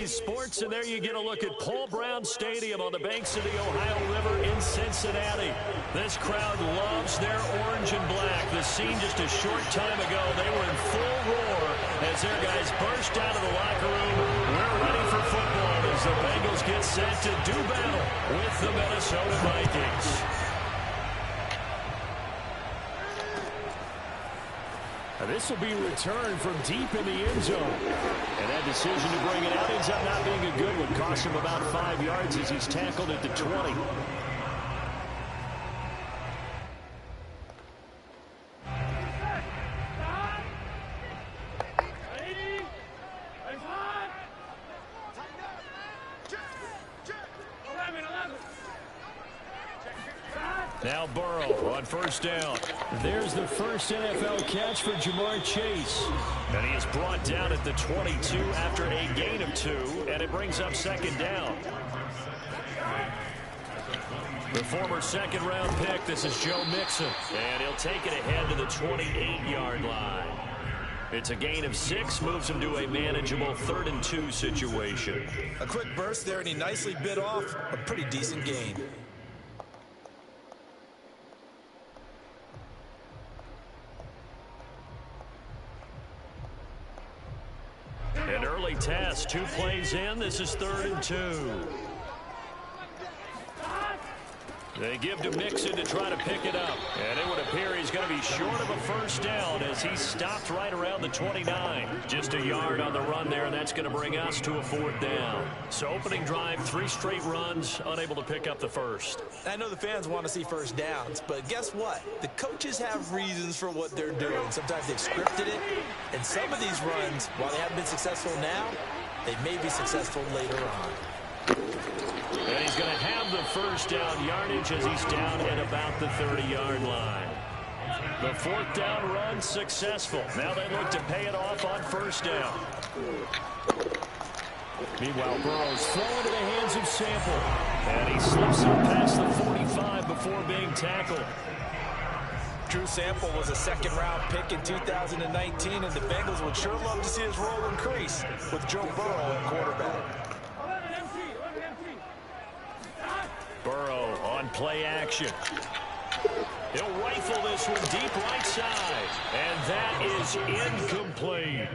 Sports, and there you get a look at Paul Brown Stadium on the banks of the Ohio River in Cincinnati. This crowd loves their orange and black. The scene just a short time ago, they were in full roar as their guys burst out of the locker room. We're ready for football as the Bengals get set to do battle with the Minnesota Vikings. This will be returned from deep in the end zone. And that decision to bring it out ends up not being a good one. Cost him about 5 yards as he's tackled at the 20. Now Burrow on first down. There's the first NFL catch for Jamar Chase. And he is brought down at the 22 after a gain of 2, and it brings up second down. The former second-round pick, this is Joe Mixon. And he'll take it ahead to the 28-yard line. It's a gain of 6, moves him to a manageable 3rd and 2 situation. A quick burst there, and he nicely bit off a pretty decent gain. An early test, 2 plays in. This is 3rd and 2. They give to Mixon to try to pick it up. And it would appear he's going to be short of a first down as he stopped right around the 29. Just a yard on the run there, and that's going to bring us to a 4th down. So opening drive, 3 straight runs, unable to pick up the first. I know the fans want to see first downs, but guess what? The coaches have reasons for what they're doing. Sometimes they've scripted it, and some of these runs, while they haven't been successful now, they may be successful later on. And he's going to have the first down yardage as he's down at about the 30-yard line. The 4th down run successful. Now they look to pay it off on first down. Meanwhile, Burrow's thrown into the hands of Sample. And he slips up past the 45 before being tackled. Drew Sample was a second-round pick in 2019, and the Bengals would sure love to see his role increase with Joe Burrow at quarterback. Burrow on play action. He'll rifle this one deep right side. And that is incomplete.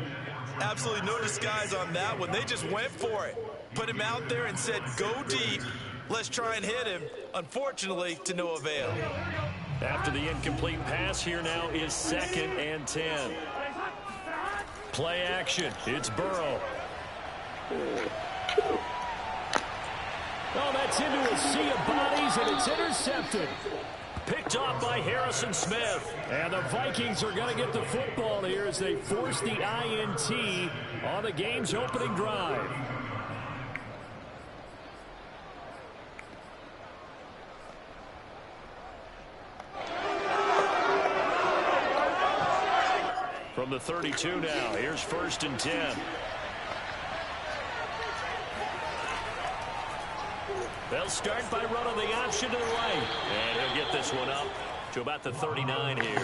Absolutely no disguise on that one. They just went for it. Put him out there and said, go deep. Let's try and hit him. Unfortunately, to no avail. After the incomplete pass, here now is 2nd and 10. Play action. It's Burrow. Oh, that's into a sea of bodies, and it's intercepted. Picked off by Harrison Smith. And the Vikings are going to get the football here as they force the INT on the game's opening drive. From the 32 now, here's 1st and 10. They'll start by running the option to the right. And he'll get this one up to about the 39 here.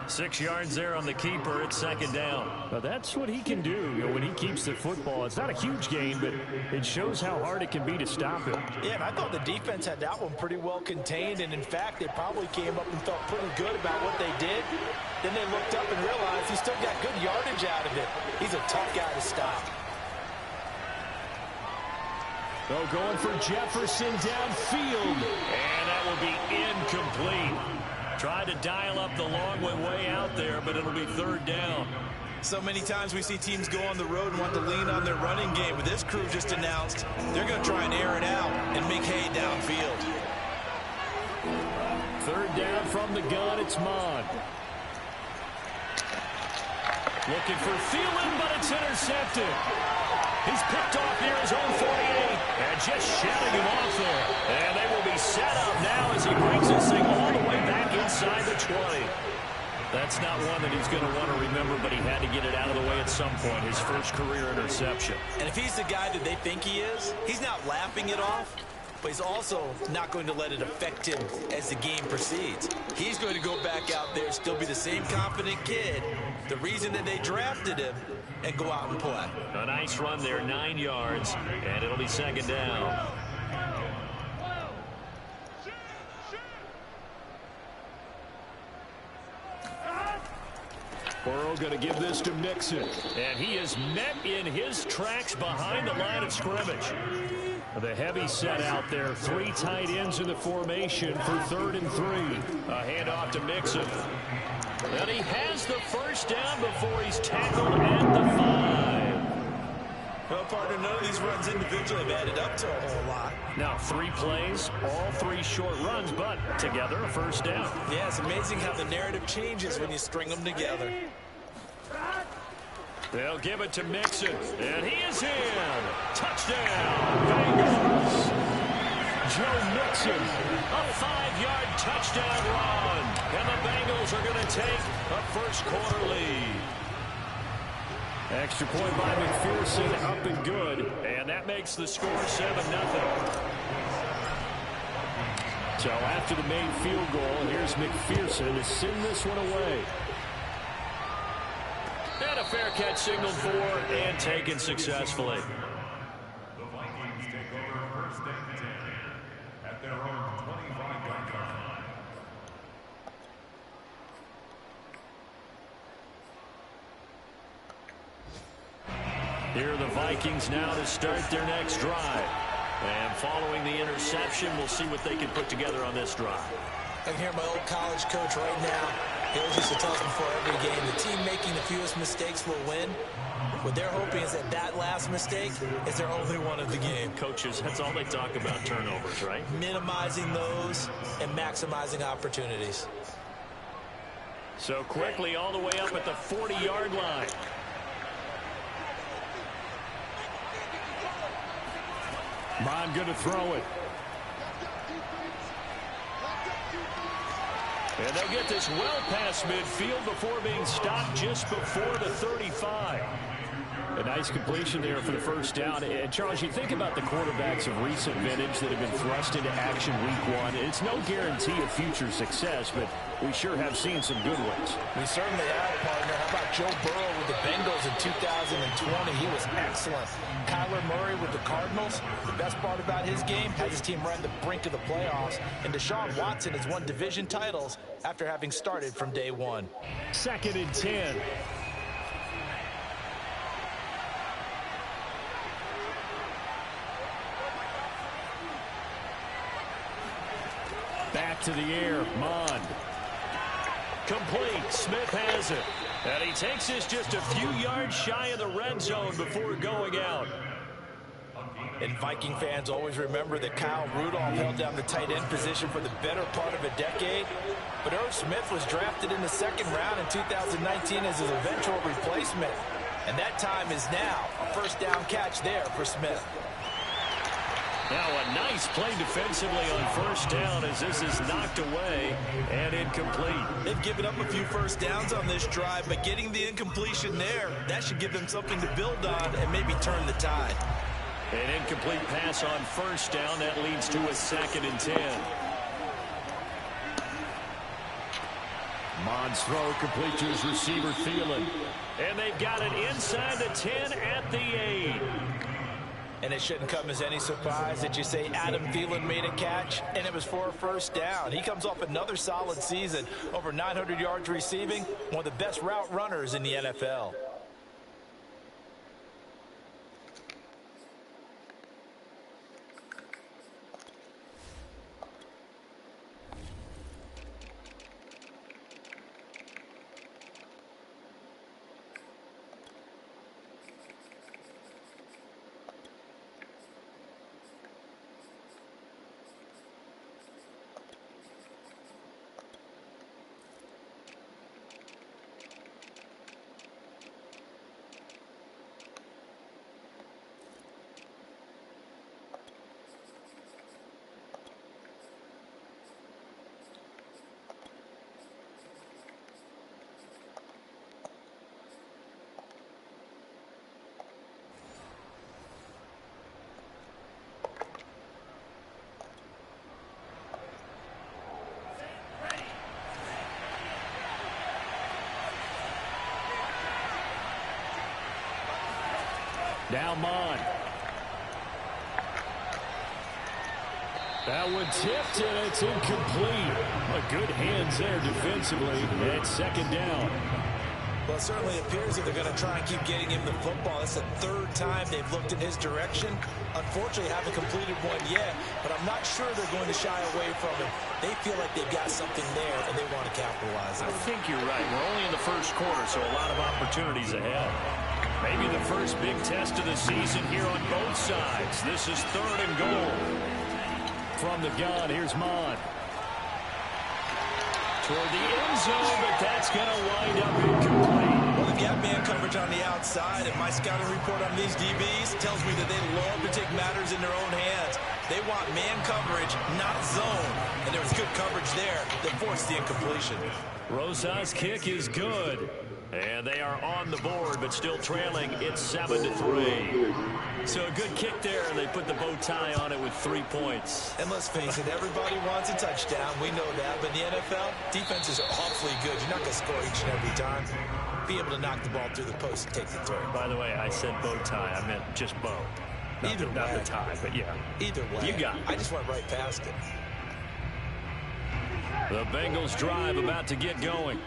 6 yards there on the keeper at 2nd down. Well, that's what he can do, when he keeps the football. It's not a huge gain, but it shows how hard it can be to stop him. Yeah, and I thought the defense had that one pretty well contained. And, in fact, they probably came up and felt pretty good about what they did. Then they looked up and realized he still got good yardage out of it. He's a tough guy to stop. Oh, going for Jefferson downfield. And that will be incomplete. Tried to dial up the long way out there, but it'll be 3rd down. So many times we see teams go on the road and want to lean on their running game. But this crew just announced they're going to try and air it out and make hay downfield. 3rd down from the gun, it's Mond. Looking for Thielen, but it's intercepted. He's picked off near his own 48 and just shouting him off there. And they will be set up now as he brings this thing all the way back inside the 20. That's not one that he's going to want to remember, but he had to get it out of the way at some point. His first career interception. And if he's the guy that they think he is, he's not laughing it off, but he's also not going to let it affect him as the game proceeds. He's going to go back out there, still be the same confident kid, the reason that they drafted him, and go out and play. A nice run there, 9 yards, and it'll be second down. Burrow going to give this to Mixon. And he is met in his tracks behind the line of scrimmage. The heavy set out there. 3 tight ends in the formation for 3rd and 3. A handoff to Mixon. And he has the first down before he's tackled at the 5. Well, partner, none of these runs individually have added up to a whole lot. Now 3 plays, all 3 short runs, but together a first down. Yeah, it's amazing how the narrative changes when you string them together. They'll give it to Mixon, and he is in. Touchdown, Bengals. Joe Mixon, a 5-yard touchdown run. And the Bengals are going to take a first-quarter lead. Extra point by McPherson, up and good. And that makes the score 7-0. So after the main field goal, here's McPherson to send this one away. And a fair catch signaled for and taken successfully. The Vikings take over 1st and 10 at their own 25-yard line. Here are the Vikings now to start their next drive. And following the interception, we'll see what they can put together on this drive. I can hear my old college coach right now. He always used to tell us before every game, the team making the fewest mistakes will win. What they're hoping is that that last mistake is their only one of the game. Coaches, that's all they talk about, turnovers, right? Minimizing those and maximizing opportunities. So quickly all the way up at the 40-yard line. Bond going to throw it. And they'll get this well past midfield before being stopped just before the 35. A nice completion there for the first down. And Charles, you think about the quarterbacks of recent vintage that have been thrust into action week 1. It's no guarantee of future success, but we sure have seen some good ones. We certainly have, partner. How about Joe Burrow with the Bengals in 2020? He was excellent. Kyler Murray with the Cardinals. The best part about his game has his team right on the brink of the playoffs. And Deshaun Watson has won division titles after having started from day 1. 2nd and 10. Back to the air, Mond. Complete, Smith has it. And he takes this just a few yards shy of the red zone before going out. And Viking fans always remember that Kyle Rudolph held down the tight end position for the better part of a decade. But Irv Smith was drafted in the 2nd round in 2019 as his eventual replacement. And that time is now. A first down catch there for Smith. Now a nice play defensively on first down as this is knocked away and incomplete. They've given up a few first downs on this drive, but getting the incompletion there, that should give them something to build on and maybe turn the tide. An incomplete pass on first down. That leads to a 2nd and 10. Mond's throw complete to his receiver, Thielen. And they've got it inside the 10 at the 8. And it shouldn't come as any surprise that you say Adam Thielen made a catch, and it was for a first down. He comes off another solid season, over 900 yards receiving, one of the best route runners in the NFL. Now Mon. That one tipped, and it's incomplete. But good hands there defensively, and second down. Well, it certainly appears that they're going to try and keep getting him the football. That's the third time they've looked in his direction. Unfortunately, haven't completed one yet, but I'm not sure they're going to shy away from him. They feel like they've got something there, and they want to capitalize on it. I think you're right. We're only in the first quarter, so a lot of opportunities ahead. Maybe the first big test of the season here on both sides. This is 3rd and goal. From the gun, here's Mon. Toward the end zone, but that's going to wind up incomplete. Well, they've got man coverage on the outside, and my scouting report on these DBs tells me that they love to take matters in their own hands. They want man coverage, not zone. And there was good coverage there that forced the incompletion. Rosa's kick is good. And they are on the board, but still trailing. It's 7-3. So a good kick there, and they put the bow tie on it with 3 points. And let's face it, everybody wants a touchdown. We know that. But in the NFL, defenses are awfully good. You're not going to score each and every time. Be able to knock the ball through the post and take the throw. By the way, I said bow tie. I meant just bow. Not the tie, but yeah. Either way. You got it. I just went right past it. The Bengals drive about to get going.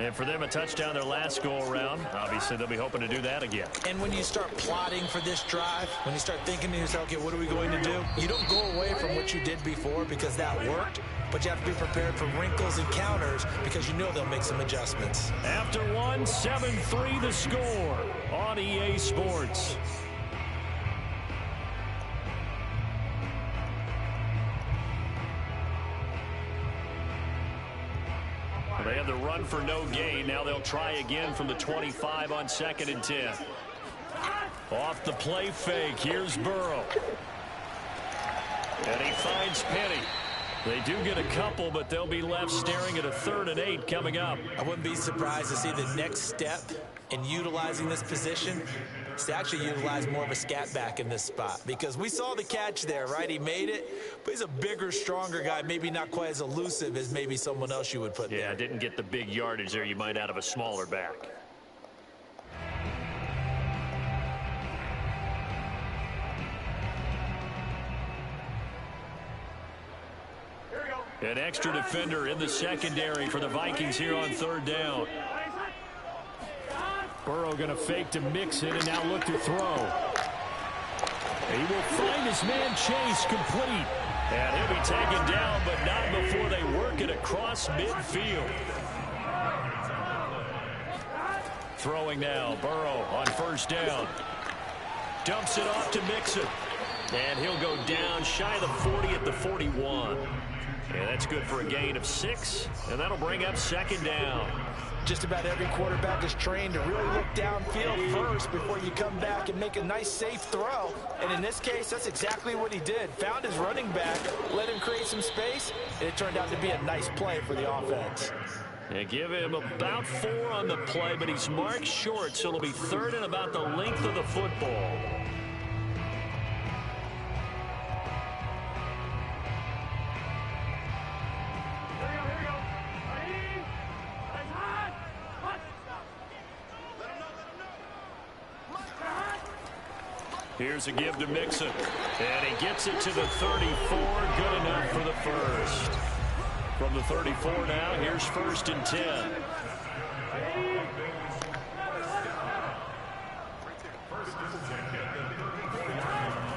And for them, a touchdown their last go-around. Obviously, they'll be hoping to do that again. And when you start plotting for this drive, when you start thinking to yourself, okay, what are we going to do? You don't go away from what you did before because that worked, but you have to be prepared for wrinkles and counters because you know they'll make some adjustments. After one, 7-3 the score on EA Sports. They had the run for no gain. Now they'll try again from the 25 on 2nd and 10. Off the play fake. Here's Burrow. And he finds Penny. They do get a couple, but they'll be left staring at a 3rd and 8 coming up. I wouldn't be surprised to see the next step in utilizing this position is to actually utilize more of a scat back in this spot, because we saw the catch there, right? He made it, but he's a bigger, stronger guy, maybe not quite as elusive as maybe someone else you would put there. Yeah, didn't get the big yardage there you might out of a smaller back. An extra defender in the secondary for the Vikings here on 3rd down. Burrow going to fake to Mixon and now look to throw. He will find his man Chase complete. And he'll be taken down, but not before they work it across midfield. Throwing now, Burrow on 1st down. Dumps it off to Mixon. And he'll go down shy of the 40 at the 41. And that's good for a gain of 6, and that'll bring up 2nd down. Just about every quarterback is trained to really look downfield first before you come back and make a nice, safe throw. And in this case, that's exactly what he did. Found his running back, let him create some space, and it turned out to be a nice play for the offense. They give him about 4 on the play, but he's marked short, so it'll be 3rd and about the length of the football. Here's a give to Mixon. And he gets it to the 34. Good enough for the first. From the 34 now, here's 1st and 10.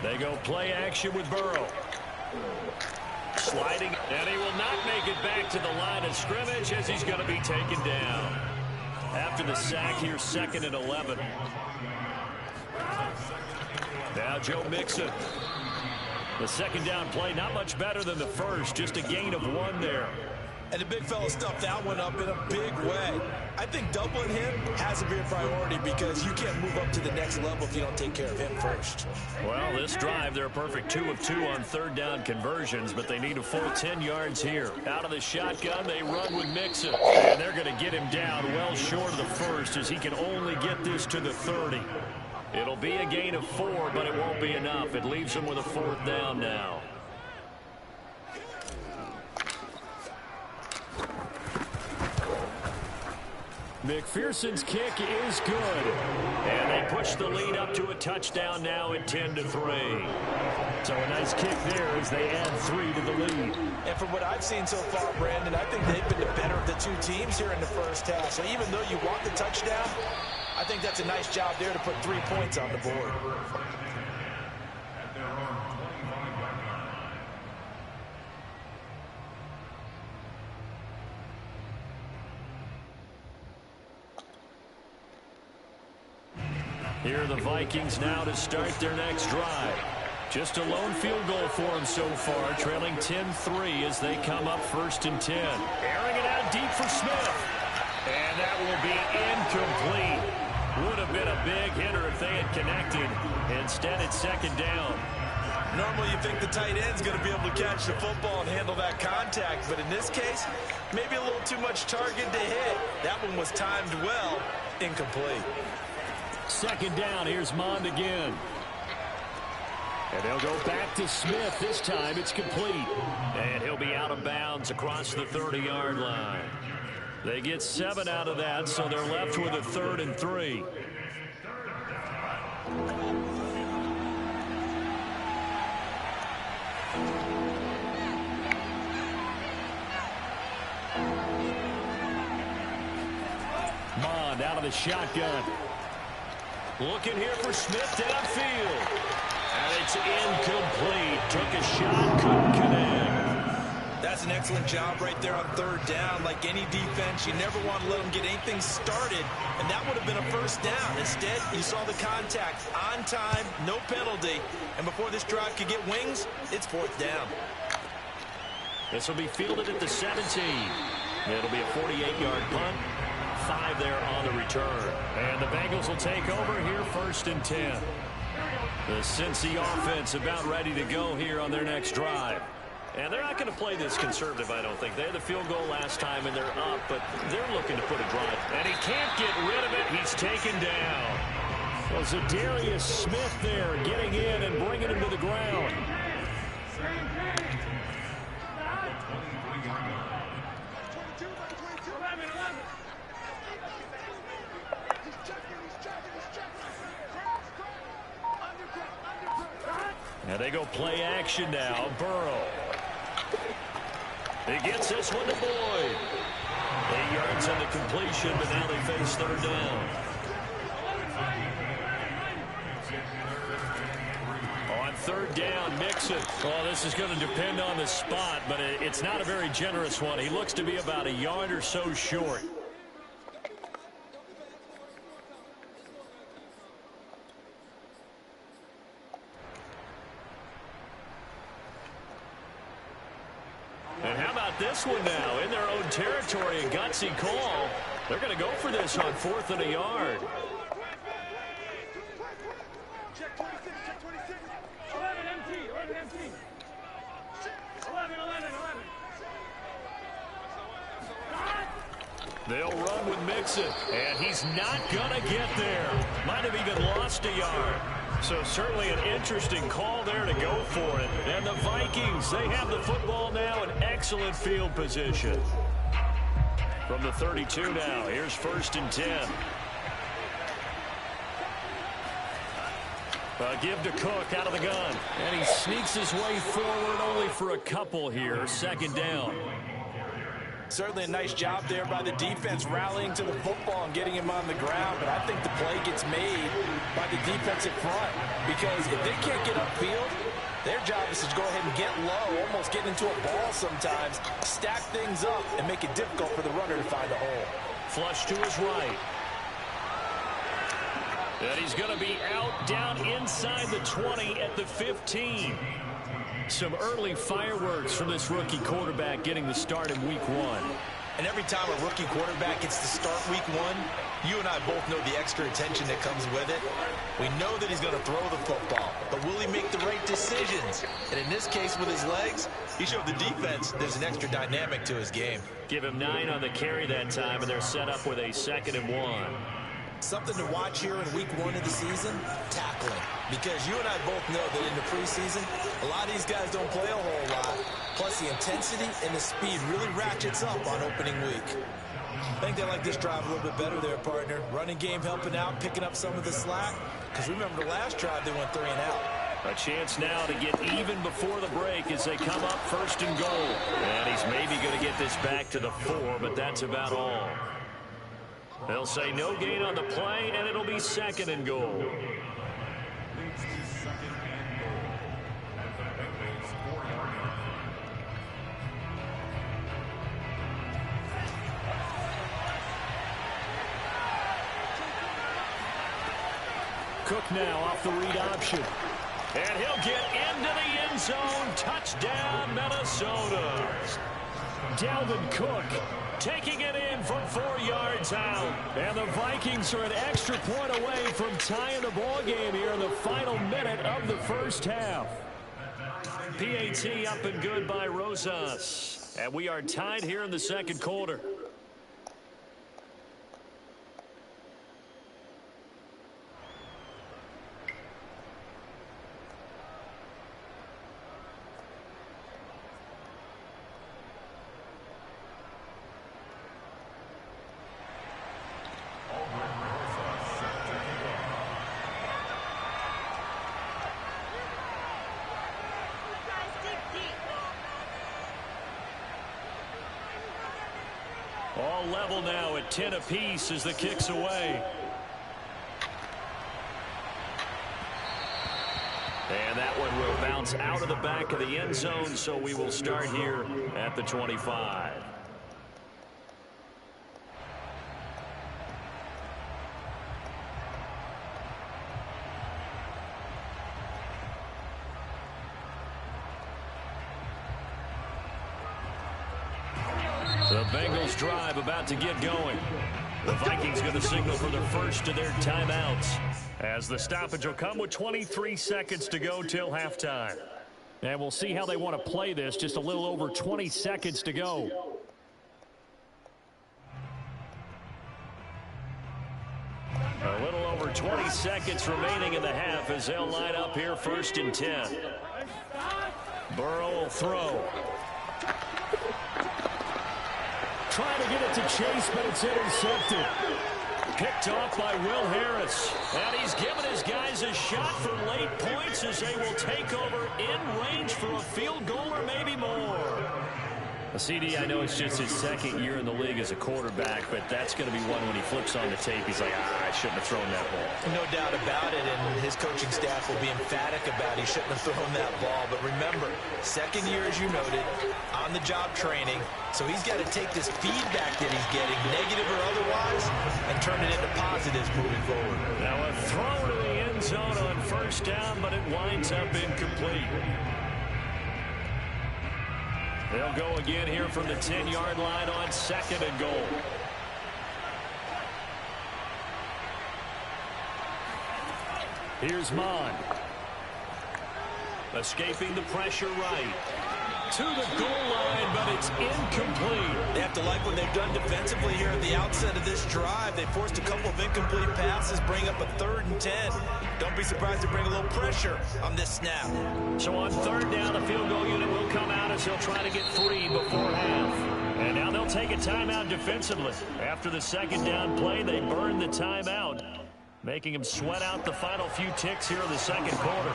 They go play action with Burrow. Sliding, and he will not make it back to the line of scrimmage as he's going to be taken down. After the sack, here's 2nd and 11. Now Joe Mixon. The 2nd down play, not much better than the first, just a gain of 1 there. And the big fella stuffed that one up in a big way. I think doubling him has to be a priority because you can't move up to the next level if you don't take care of him first. Well, this drive, they're a perfect 2 of 2 on 3rd down conversions, but they need a full 10 yards here. Out of the shotgun, they run with Mixon. And they're going to get him down well short of the first as he can only get this to the 30. It'll be a gain of 4, but it won't be enough. It leaves them with a 4th down now. McPherson's kick is good. And they push the lead up to a touchdown now at 10-3. So a nice kick there as they add 3 to the lead. And from what I've seen so far, Brandon, I think they've been the better of the two teams here in the first half. So even though you want the touchdown, I think that's a nice job there to put 3 points on the board. Here are the Vikings now to start their next drive. Just a lone field goal for them so far, trailing 10-3 as they come up 1st and 10. Airing it out deep for Smith. And that will be incomplete. Would have been a big hitter if they had connected. Instead, it's 2nd down. Normally you think the tight end's going to be able to catch the football and handle that contact, but in this case, maybe a little too much target to hit. That one was timed well, incomplete. 2nd down, here's Mond again. And they'll go back to Smith. This time it's complete. And he'll be out of bounds across the 30-yard line. They get 7 out of that, so they're left with a 3rd and 3. Mond out of the shotgun. Looking here for Smith downfield. And it's incomplete. Took a shot, couldn't connect. That's an excellent job right there on 3rd down. Like any defense, you never want to let them get anything started, and that would have been a 1st down. Instead, you saw the contact on time, no penalty, and before this drive could get wings, it's 4th down. This will be fielded at the 17. It'll be a 48-yard punt. 5 there on the return. And the Bengals will take over here 1st and 10. The Cincy offense about ready to go here on their next drive. And they're not going to play this conservative, I don't think. They had the field goal last time, and they're up, but they're looking to put a drive. And he can't get rid of it. He's taken down. Well, Zadarius Smith there getting in and bringing him to the ground. And they go play action now. Burrow. He gets this one to Boyd. 8 yards on the completion, but now they face 3rd down. On 3rd down, Mixon. Oh, this is going to depend on the spot, but it's not a very generous one. He looks to be about a yard or so short. And how about this one now? In their own territory, a gutsy call. They're going to go for this on 4th and a yard. Check 26, check 26. 11 MT, 11 MT. 11, 11, 11. They'll run with Mixon, and he's not going to get there. Might have even lost a yard. So certainly an interesting call there to go for it. And the Vikings, they have the football now in excellent field position. From the 32 now, here's 1st and 10. Give to Cook out of the gun. And he sneaks his way forward only for a couple here. 2nd down. Certainly a nice job there by the defense rallying to the football and getting him on the ground, but I think the play gets made by the defensive front because if they can't get upfield, their job is to go ahead and get low, almost get into a ball sometimes, stack things up, and make it difficult for the runner to find a hole. Flush to his right. And he's going to be out down inside the 20 at the 15. Some early fireworks from this rookie quarterback getting the start in week 1. And every time a rookie quarterback gets to start week 1, you and I both know the extra attention that comes with it. We know that he's going to throw the football, but will he make the right decisions? And in this case with his legs, he showed the defense there's an extra dynamic to his game. Give him 9 on the carry that time, and they're set up with a 2nd and 1. Something to watch here in week 1 of the season, tackling. Because you and I both know that in the preseason, a lot of these guys don't play a whole lot. Plus the intensity and the speed really ratchets up on opening week. I think they like this drive a little bit better there, partner. Running game helping out, picking up some of the slack. Because remember, the last drive they went 3 and out. A chance now to get even before the break as they come up 1st and goal. And he's maybe going to get this back to the 4, but that's about all. They'll say no gain on the play, and it'll be 2nd and goal. Cook now off the read option. And he'll get into the end zone. Touchdown, Minnesota. Dalvin Cook taking it in from 4 yards out. And the Vikings are an extra point away from tying the ball game here in the final minute of the first half. PAT up and good by Rosas. And we are tied here in the 2nd quarter. All level now at 10 apiece as the kick's away. And that one will bounce out of the back of the end zone, so we will start here at the 25. The Bengals drive about to get going. The Vikings going to signal for the first of their timeouts, as the stoppage will come with 23 seconds to go till halftime. And we'll see how they want to play this. Just a little over 20 seconds to go. A little over 20 seconds remaining in the half as they'll line up here 1st and 10. Burrow will throw. Trying to get it to Chase, but it's intercepted. Picked off by Will Harris. And he's given his guys a shot for late points as they will take over in range for a field goal or maybe more. CD, I know it's just his 2nd year in the league as a quarterback, but that's going to be one when he flips on the tape. He's like, I shouldn't have thrown that ball. No doubt about it, and his coaching staff will be emphatic about he shouldn't have thrown that ball. But remember, 2nd year, as you noted, on-the-job training. So he's got to take this feedback that he's getting, negative or otherwise, and turn it into positives moving forward. Now a throw to the end zone on 1st down, but it winds up incomplete. They'll go again here from the 10-yard line on 2nd and goal. Here's Mond. Escaping the pressure right. To the goal line, but it's incomplete. They have to like what they've done defensively here at the outset of this drive. They forced a couple of incomplete passes, bring up a 3rd and 10. Don't be surprised to bring a little pressure on this snap. So on 3rd down, the field goal unit will come out as they'll try to get 3 before half. And now they'll take a timeout defensively. After the 2nd down play, they burn the timeout, making them sweat out the final few ticks here in the 2nd quarter.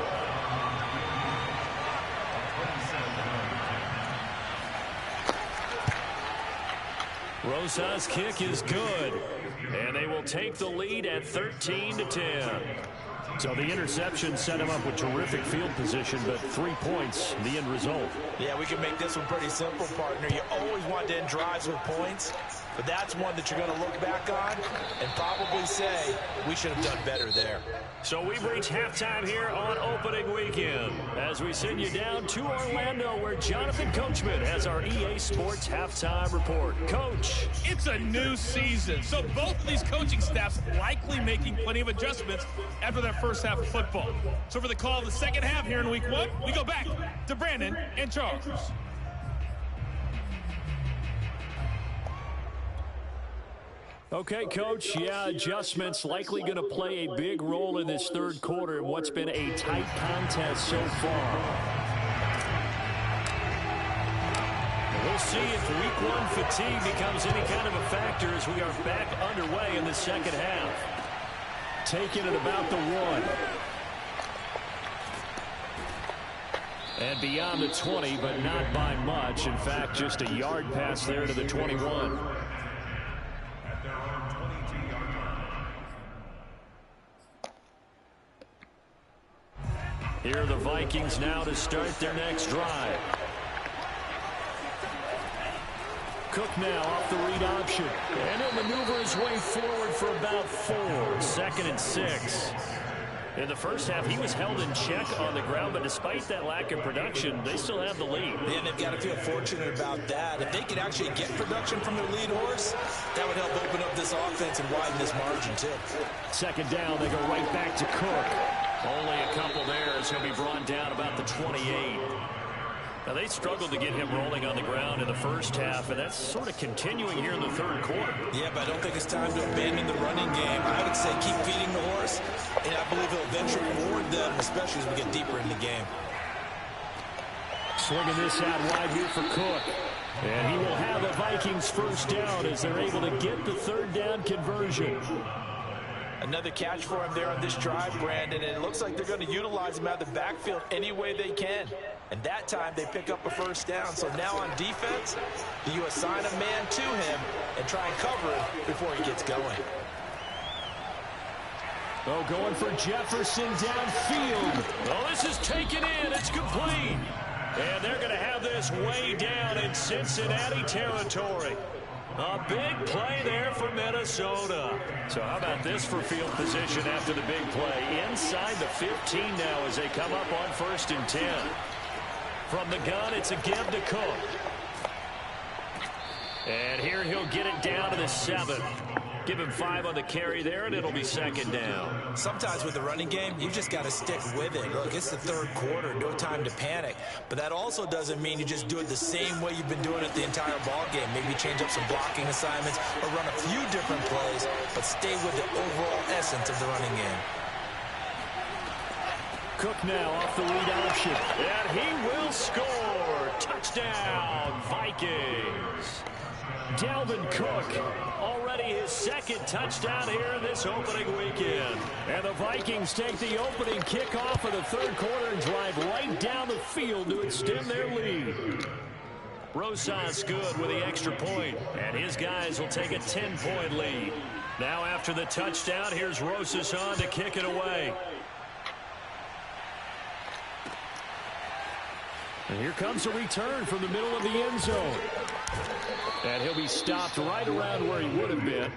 Rosas' kick is good, and they will take the lead at 13-10. So the interception set him up with terrific field position, but 3 points, the end result. Yeah, we can make this one pretty simple, partner. You always want to end drives with points, but that's one that you're going to look back on and probably say, we should have done better there. So we've reached halftime here on opening weekend as we send you down to Orlando, where Jonathan Coachman has our EA Sports halftime report. Coach. It's a new season, so both of these coaching staffs likely making plenty of adjustments after that first half of football. So for the call of the 2nd half here in week 1, we go back to Brandon and Charles. Okay, Coach, yeah, adjustments likely going to play a big role in this 3rd quarter in what's been a tight contest so far. We'll see if week one fatigue becomes any kind of a factor as we are back underway in the second half. Taking it about the 1. And beyond the 20, but not by much. In fact, just a yard pass there to the 21. At their own 22-yard line. Here are the Vikings now to start their next drive. Cook now off the read option. And he'll maneuver his way forward for about 4. 2nd and 6. In the first half, he was held in check on the ground, but despite that lack of production, they still have the lead. Yeah, and they've got to feel fortunate about that. If they could actually get production from their lead horse, that would help open up this offense and widen this margin, too. 2nd down, they go right back to Cook. Only a couple there as he'll be brought down about the 28. Now, they struggled to get him rolling on the ground in the first half, and that's sort of continuing here in the third quarter. Yeah, but I don't think it's time to abandon the running game. I would say keep feeding the horse, and I believe he'll eventually reward them, especially as we get deeper in the game. Swinging this out wide here for Cook. And he will have a Vikings first down as they're able to get the 3rd down conversion. Another catch for him there on this drive, Brandon, and it looks like they're going to utilize him out of the backfield any way they can. And that time they pick up a first down. So now on defense, you assign a man to him and try and cover him before he gets going. Oh, going for Jefferson downfield. Oh, this is taken in. It's complete. And they're going to have this way down in Cincinnati territory. A big play there for Minnesota. So how about this for field position after the big play? Inside the 15 now as they come up on 1st and 10. From the gun, it's a give to Cook. And here he'll get it down to the 7. Give him 5 on the carry there, and it'll be 2nd down. Sometimes with the running game, you just got to stick with it. Look, it's the 3rd quarter, no time to panic. But that also doesn't mean you just do it the same way you've been doing it the entire ball game. Maybe change up some blocking assignments or run a few different plays, but stay with the overall essence of the running game. Cook now off the lead option, and he will score. Touchdown, Vikings. Dalvin Cook, already his 2nd touchdown here in this opening weekend. And the Vikings take the opening kickoff of the 3rd quarter and drive right down the field to extend their lead. Rosas good with the extra point, and his guys will take a 10-point lead. Now after the touchdown, here's Rosas on to kick it away. And here comes a return from the middle of the end zone. And he'll be stopped right around where he would have been.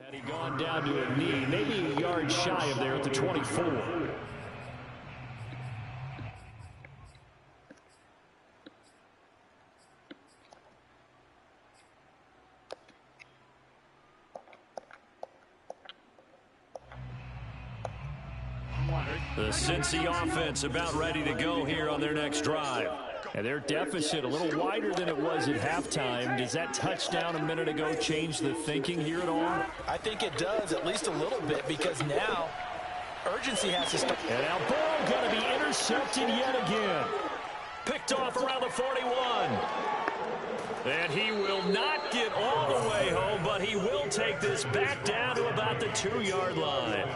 Had he gone down to a knee, maybe a yard shy of there at the 24. The Cincy offense about ready to go here on their next drive. And their deficit a little wider than it was at halftime. Does that touchdown a minute ago change the thinking here at all? I think it does, at least a little bit, because now urgency has to start. And now ball going to be intercepted yet again. Picked off around the 41. And he will not get all the way home, but he will take this back down to about the 2-yard line.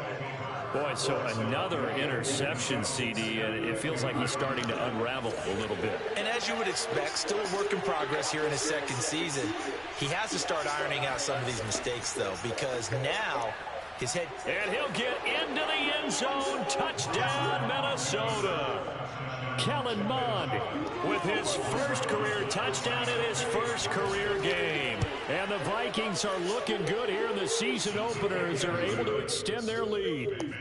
Boy, so another interception, CD, and it feels like he's starting to unravel a little bit. And as you would expect, still a work in progress here in his 2nd season. He has to start ironing out some of these mistakes, though, because now his head... And he'll get into the end zone. Touchdown, Minnesota. Kellen Mond with his first career touchdown in his first career game. And the Vikings are looking good here in the season opener as they're able to extend their lead.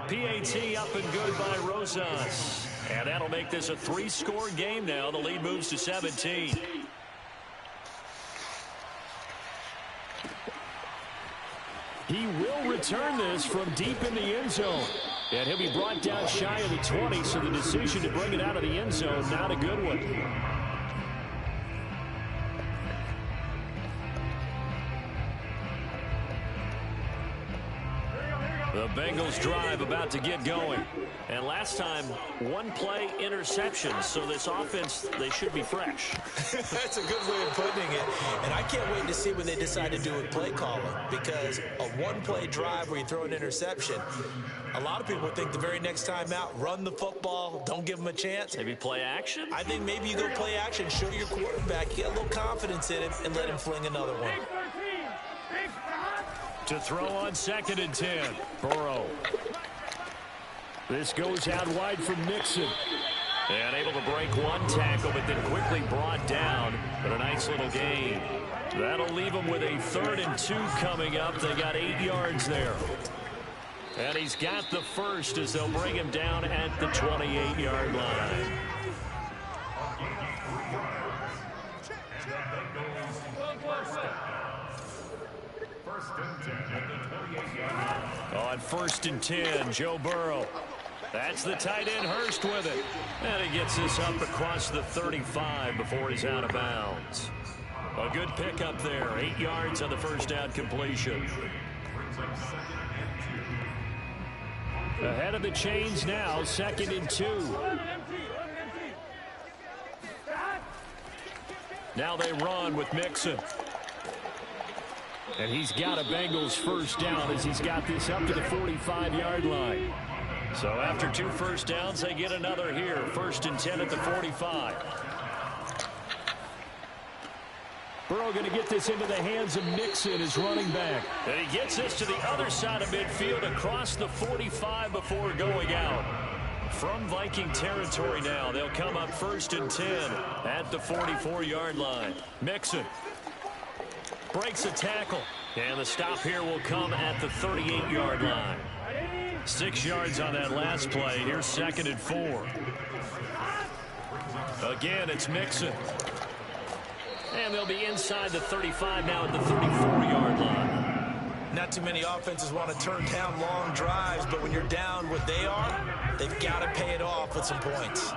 PAT up and good by Rosas. And that'll make this a 3-score game now. The lead moves to 17. He will return this from deep in the end zone. And he'll be brought down shy of the 20, so the decision to bring it out of the end zone, not a good one. The Bengals drive about to get going. And last time, 1-play interceptions. So this offense, they should be fresh. That's a good way of putting it. And I can't wait to see what they decide to do with play calling. Because a 1-play drive where you throw an interception, a lot of people think the very next time out, run the football, don't give them a chance. Maybe play action? I think maybe you go play action, show your quarterback, get a little confidence in him, and let him fling another one. To throw on 2nd and 10. Burrow. This goes out wide from Mixon. And able to break one tackle, but then quickly brought down. But a nice little gain. That'll leave them with a 3rd and 2 coming up. They got 8 yards there. And he's got the first as they'll bring him down at the 28-yard line. On 1st and 10, Joe Burrow. That's the tight end, Hurst, with it. And he gets this up across the 35 before he's out of bounds. A good pickup there. 8 yards on the first down completion. Ahead of the chains now, 2nd and 2. Now they run with Mixon. And he's got a Bengals first down as he's got this up to the 45-yard line. So after 2 first downs, they get another here. 1st and 10 at the 45. Burrow going to get this into the hands of Mixon, his running back. And he gets this to the other side of midfield across the 45 before going out. From Viking territory now, they'll come up 1st and 10 at the 44-yard line. Mixon breaks a tackle. And the stop here will come at the 38-yard line. 6 yards on that last play. Here's 2nd and 4. Again, it's Mixon. And they'll be inside the 35 now at the 34-yard line. Not too many offenses want to turn down long drives, but when you're down what they are, they've got to pay it off with some points.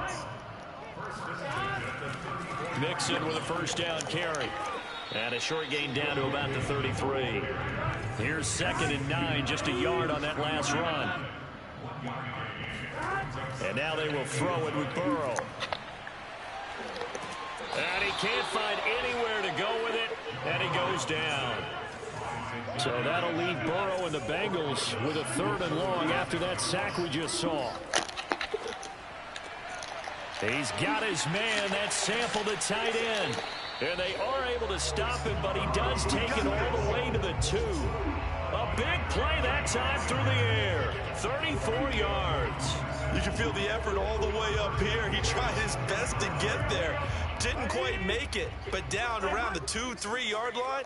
Mixon with a first down carry. And a short gain down to about the 33. Here's 2nd and 9, just a yard on that last run. And now they will throw it with Burrow. And he can't find anywhere to go with it, and he goes down. So that'll leave Burrow and the Bengals with a 3rd and long after that sack we just saw. He's got his man. That's Sample, the tight end. And they are able to stop him, but he does take it all the way to the 2. A big play that time through the air. 34 yards. You can feel the effort all the way up here. He tried his best to get there. Didn't quite make it, but down around the 2-3 yard line,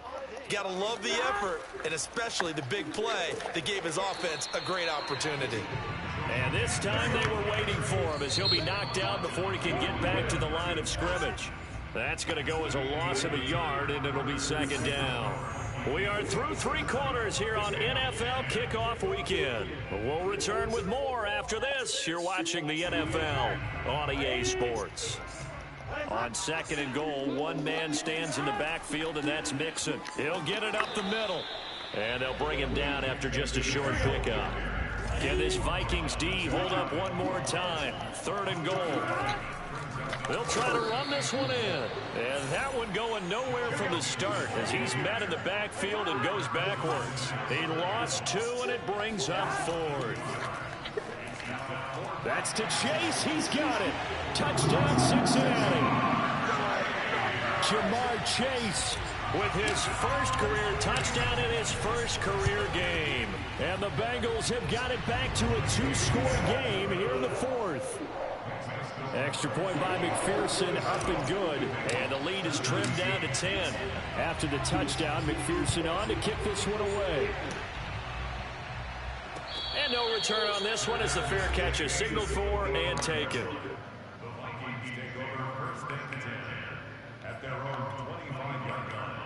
gotta love the effort, and especially the big play that gave his offense a great opportunity. And this time they were waiting for him as he'll be knocked down before he can get back to the line of scrimmage. That's going to go as a loss of a yard, and it'll be 2nd down. We are through 3 quarters here on NFL Kickoff Weekend. We'll return with more after this. You're watching the NFL on EA Sports. On 2nd and goal, one man stands in the backfield, and that's Mixon. He'll get it up the middle, and they'll bring him down after just a short pickup. Can this Vikings D hold up one more time? 3rd and goal. They'll try to run this one in. And that one going nowhere from the start as he's met in the backfield and goes backwards. He lost 2, and it brings up 4th. That's to Chase. He's got it. Touchdown, Cincinnati. Jamar Chase with his first career touchdown in his first career game. And the Bengals have got it back to a 2-score game here in the 4th. Extra point by McPherson, up and good. And the lead is trimmed down to 10. After the touchdown, McPherson on to kick this one away. And no return on this one as the fair catch is signaled for and taken. The Vikings take over first and 10 at their own 25-yard line.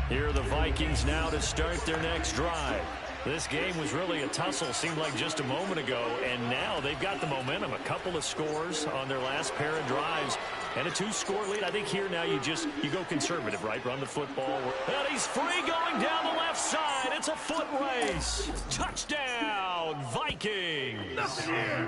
Here are the Vikings now to start their next drive. This game was really a tussle, seemed like just a moment ago, and now they've got the momentum. A couple of scores on their last pair of drives and a 2-score lead. I think here now you go conservative, right? Run the football. And he's free going down the left side. It's a foot race. Touchdown, Vikings.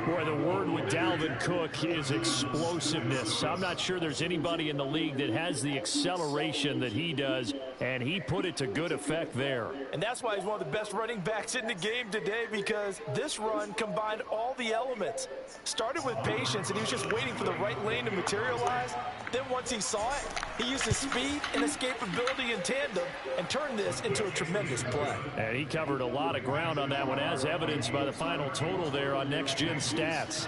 Boy, the word with Dalvin Cook is explosiveness. I'm not sure there's anybody in the league that has the acceleration that he does, and he put it to good effect there. And that's why he's one of the best running backs in the game today, because this run combined all the elements. Started with patience, and he was just waiting for the right lane to materialize. Then once he saw it, he used his speed and escapability in tandem and turned this into a tremendous play. And he covered a lot of ground on that one, as evidenced by the final total there on Next Gen Stats.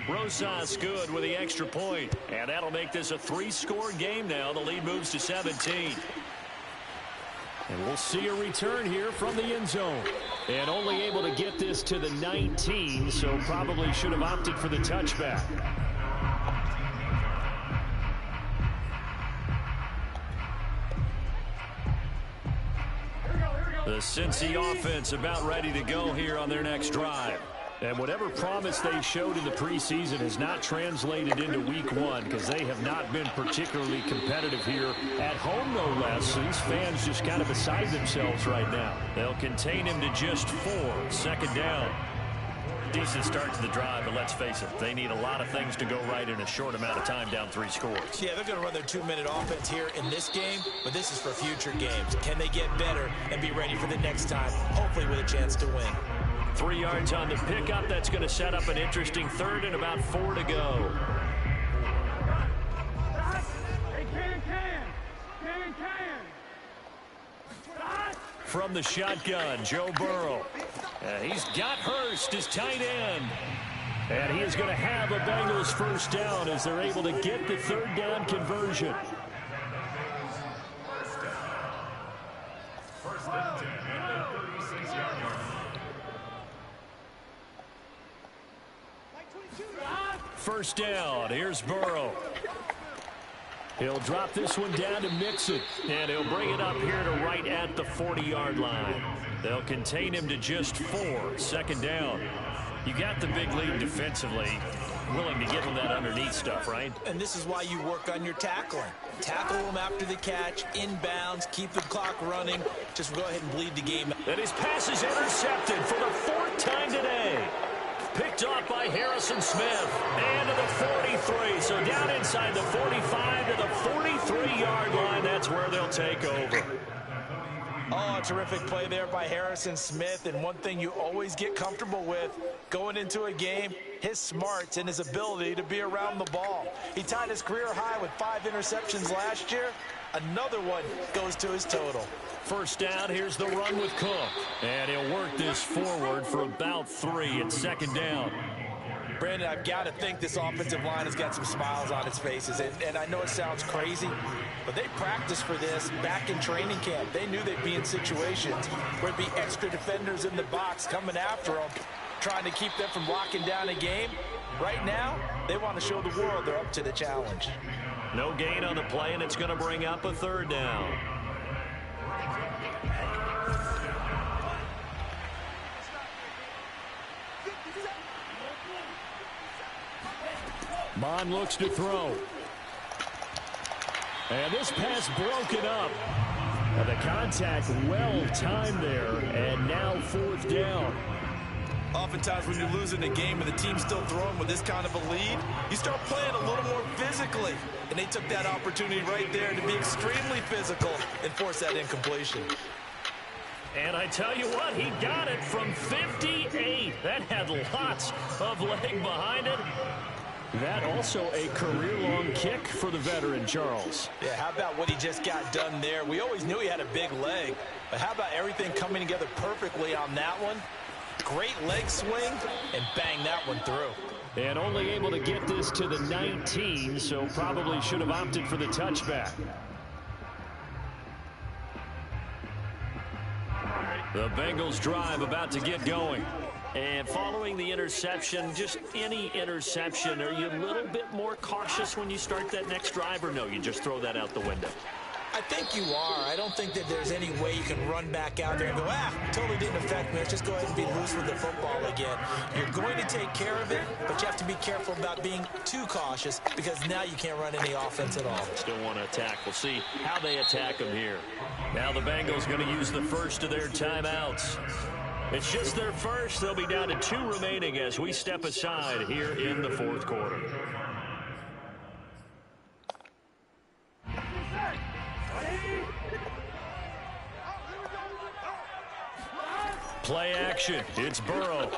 Rosas good with the extra point, and that'll make this a 3-score game now. The lead moves to 17. And we'll see a return here from the end zone. And only able to get this to the 19, so probably should have opted for the touchback. The Cincy offense about ready to go here on their next drive. And whatever promise they showed in the preseason has not translated into week one, because they have not been particularly competitive here at home, no less. These fans just kind of beside themselves right now. They'll contain him to just 4. Second down. Decent start to the drive, but let's face it, they need a lot of things to go right in a short amount of time, down 3 scores. Yeah, they're going to run their 2-minute offense here in this game, but this is for future games. Can they get better and be ready for the next time, hopefully with a chance to win? 3 yards on the pickup. That's going to set up an interesting third and about 4 to go. From the shotgun, Joe Burrow. He's got Hurst, his tight end. And he is going to have a Bengals first down as they're able to get the third down conversion. First and 10 at the 36-yard line. First down, here's Burrow. He'll drop this one down to Mixon. And he'll bring it up here to right at the 40-yard line. They'll contain him to just 4. Second down. You got the big lead defensively. Willing to give him that underneath stuff, right? And this is why you work on your tackling. Tackle him after the catch, inbounds, keep the clock running. Just go ahead and bleed the game. And his pass is intercepted for the 4th time today. Picked off by Harrison Smith. And to the 43. So down inside the 45 to the 43-yard line. That's where they'll take over. Oh, a terrific play there by Harrison Smith. And one thing you always get comfortable with going into a game, his smarts and his ability to be around the ball. He tied his career high with 5 interceptions last year. Another one goes to his total. First down, here's the run with Cook. And he'll work this forward for about 3. It's second down. Brandon, I've got to think this offensive line has got some smiles on its faces. And I know it sounds crazy, but they practiced for this back in training camp. They knew they'd be in situations where there'd be extra defenders in the box coming after them, trying to keep them from locking down a game. Right now, they want to show the world they're up to the challenge. No gain on the play, and it's going to bring up a third down. Bond looks to throw. And this pass broken up. And the contact well timed there. And now 4th down. Oftentimes when you're losing a game and the team's still throwing with this kind of a lead, you start playing a little more physically. And they took that opportunity right there to be extremely physical and force that incompletion. And I tell you what, he got it from 58. That had lots of leg behind it. That also a career-long kick for the veteran, Charles. Yeah, how about what he just got done there? We always knew he had a big leg, but how about everything coming together perfectly on that one? Great leg swing, and bang that one through. And only able to get this to the 19, so probably should have opted for the touchback. The Bengals drive about to get going. And following the interception, just any interception, are you a little bit more cautious when you start that next drive, or no, you just throw that out the window? I think you are. I don't think that there's any way you can run back out there and go, totally didn't affect me. Let's just go ahead and be loose with the football again. You're going to take care of it, but you have to be careful about being too cautious because now you can't run any offense at all. Still want to attack. We'll see how they attack them here. Now the Bengals going to use the first of their timeouts. It's just their first. They'll be down to 2 remaining as we step aside here in the fourth quarter. Play action. It's Burrow.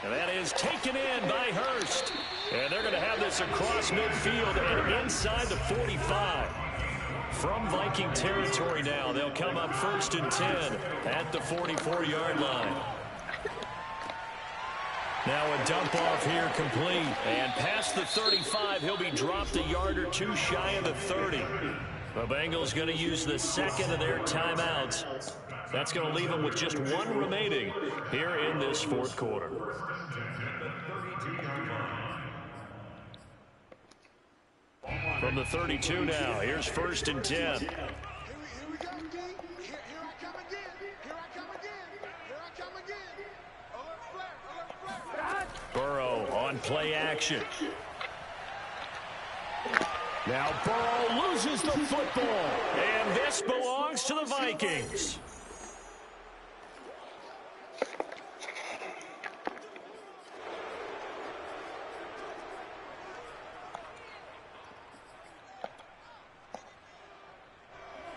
And that is taken in by Hurst. And they're going to have this across midfield and inside the 45. From Viking territory now, they'll come up 1st and 10 at the 44-yard line. Now a dump off here complete. And past the 35, he'll be dropped a yard or 2 shy of the 30. The Bengals going to use the second of their timeouts. That's going to leave them with just 1 remaining here in this fourth quarter. From the 32 now, here's 1st and 10. Here we go, D. Here I come again. Here I come again. Alert flag. Burrow on play action. Now Burrow loses the football. And this belongs to the Vikings.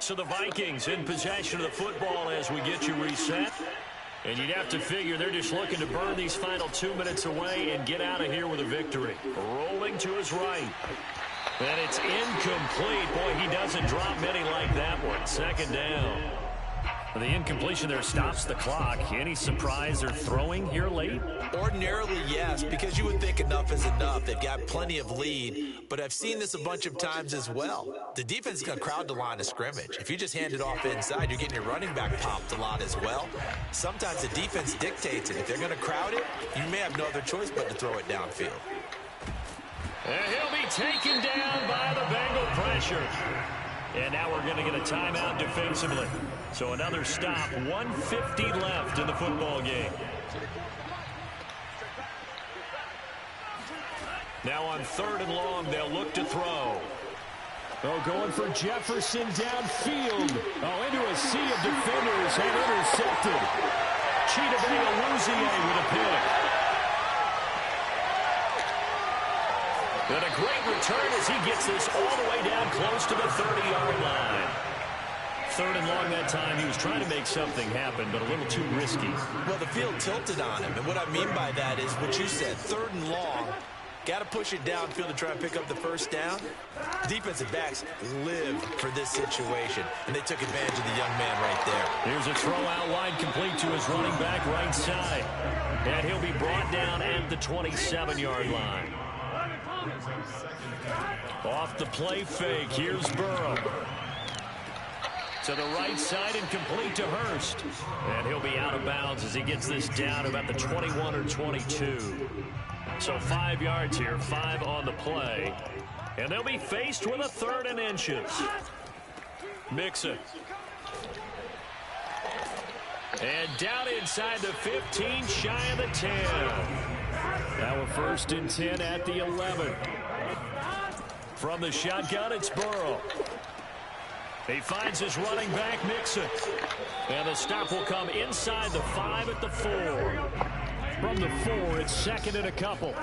So the Vikings in possession of the football as we get you reset. And you'd have to figure they're just looking to burn these final 2 minutes away and get out of here with a victory. Rolling to his right. And it's incomplete. Boy, he doesn't drop many like that one. 2nd down. The incompletion there stops the clock. Any surprise they're throwing here late? Ordinarily, yes, because you would think enough is enough. They've got plenty of lead, but I've seen this a bunch of times as well. The defense is going to crowd the line of scrimmage. If you just hand it off inside, you're getting your running back popped a lot as well. Sometimes the defense dictates it. If they're going to crowd it, you may have no other choice but to throw it downfield. And he'll be taken down by the Bengal pressure. And now we're going to get a timeout defensively. So another stop, 1:50 left in the football game. Now on 3rd and long, they'll look to throw. Oh, going for Jefferson downfield. Oh, into a sea of defenders and intercepted. Chidobe with a pick. And a great return as he gets this all the way down close to the 30-yard line. 3rd and long that time. He was trying to make something happen, but a little too risky. Well, the field tilted on him, and what I mean by that is what you said, 3rd and long. Got to push it downfield to try and pick up the 1st down. Defensive backs live for this situation, and they took advantage of the young man right there. Here's a throw out wide complete to his running back right side. And he'll be brought down at the 27-yard line. Off the play fake, here's Burrow. To the right side and complete to Hurst. And he'll be out of bounds as he gets this down about the 21 or 22. So 5 yards here, 5 on the play. And they'll be faced with a 3rd and inches. Mixon. And down inside the 15, shy of the 10. Now a 1st and 10 at the 11. From the shotgun, it's Burrow. He finds his running back, Mixon. And the stop will come inside the 5 at the 4. From the 4, it's 2nd and a couple.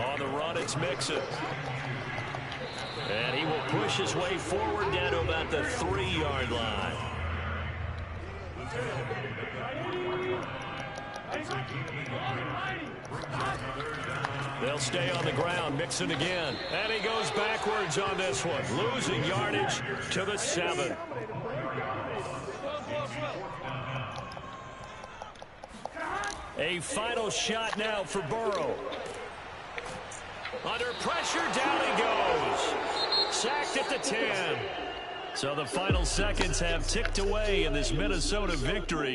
On the run, it's Mixon. And he will push his way forward down to about the 3-yard line. They'll stay on the ground. Mixon again. And he goes backwards on this one. Losing yardage to the 7. A final shot now for Burrow. Under pressure, down he goes. Sacked at the 10. So the final seconds have ticked away in this Minnesota victory.